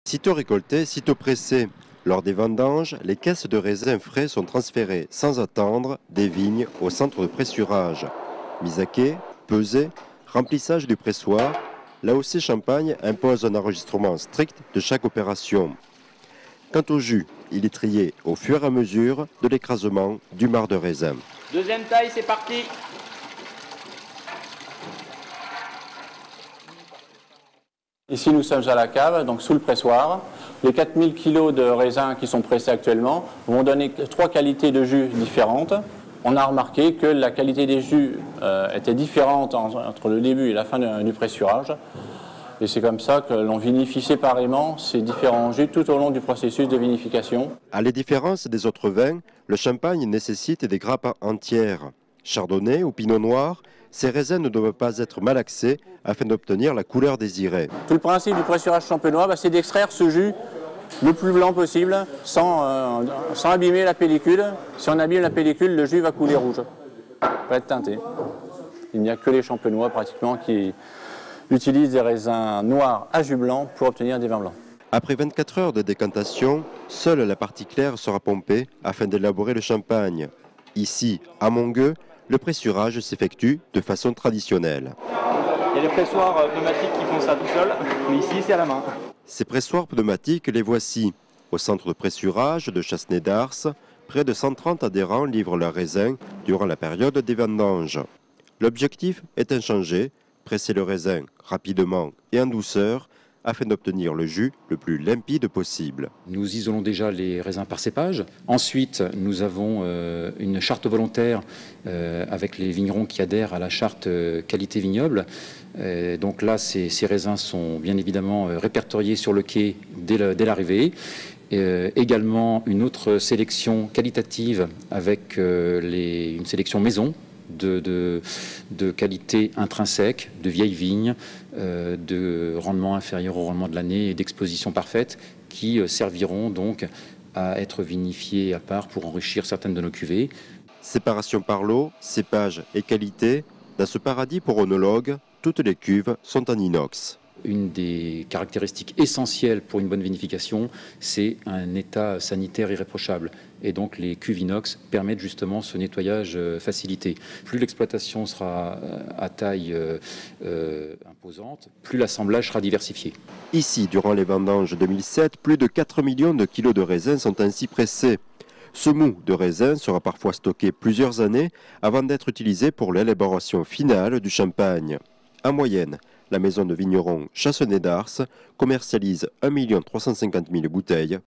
Sitôt récoltés, sitôt pressés. Lors des vendanges, les caisses de raisins frais sont transférées sans attendre des vignes au centre de pressurage. Mise à quai, pesée, remplissage du pressoir, l'AOC Champagne impose un enregistrement strict de chaque opération. Quant au jus, il est trié au fur et à mesure de l'écrasement du marc de raisin. Deuxième taille, c'est parti. Ici, nous sommes à la cave, donc sous le pressoir. Les 4000 kg de raisins qui sont pressés actuellement vont donner 3 qualités de jus différentes. On a remarqué que la qualité des jus était différente entre le début et la fin du pressurage. Et c'est comme ça que l'on vinifie séparément ces différents jus tout au long du processus de vinification. À la différence des autres vins, le champagne nécessite des grappes entières. Chardonnay ou pinot noir, ces raisins ne doivent pas être malaxés afin d'obtenir la couleur désirée. Tout le principe du pressurage champenois, c'est d'extraire ce jus le plus blanc possible sans abîmer la pellicule. Si on abîme la pellicule, le jus va couler rouge, va être teinté. Il n'y a que les champenois pratiquement qui utilisent des raisins noirs à jus blanc pour obtenir des vins blancs. Après 24 heures de décantation, seule la partie claire sera pompée afin d'élaborer le champagne. Ici, à Mongueux, le pressurage s'effectue de façon traditionnelle. Il y a des pressoirs pneumatiques qui font ça tout seul, mais ici c'est à la main. Ces pressoirs pneumatiques, les voici. Au centre de pressurage de Chassenay-d'Ars, près de 130 adhérents livrent leurs raisins durant la période des vendanges. L'objectif est inchangé, presser le raisin rapidement et en douceur afin d'obtenir le jus le plus limpide possible. Nous isolons déjà les raisins par cépage. Ensuite, nous avons une charte volontaire avec les vignerons qui adhèrent à la charte qualité vignoble. Donc là, ces raisins sont bien évidemment répertoriés sur le quai dès l'arrivée. Également une autre sélection qualitative avec une sélection maison de qualité intrinsèque, de vieilles vignes, de rendement inférieur au rendement de l'année et d'exposition parfaite qui serviront donc à être vinifiées à part pour enrichir certaines de nos cuvées. Séparation par l'eau, cépage et qualité, dans ce paradis pour onologues, toutes les cuves sont en inox. Une des caractéristiques essentielles pour une bonne vinification, c'est un état sanitaire irréprochable. Et donc les cuves inox permettent justement ce nettoyage facilité. Plus l'exploitation sera à taille imposante, plus l'assemblage sera diversifié. Ici, durant les vendanges 2007, plus de 4 millions de kilos de raisins sont ainsi pressés. Ce mou de raisin sera parfois stocké plusieurs années avant d'être utilisé pour l'élaboration finale du champagne. En moyenne, la maison de vignerons Chassenay-d'Ars commercialise 1 350 000 bouteilles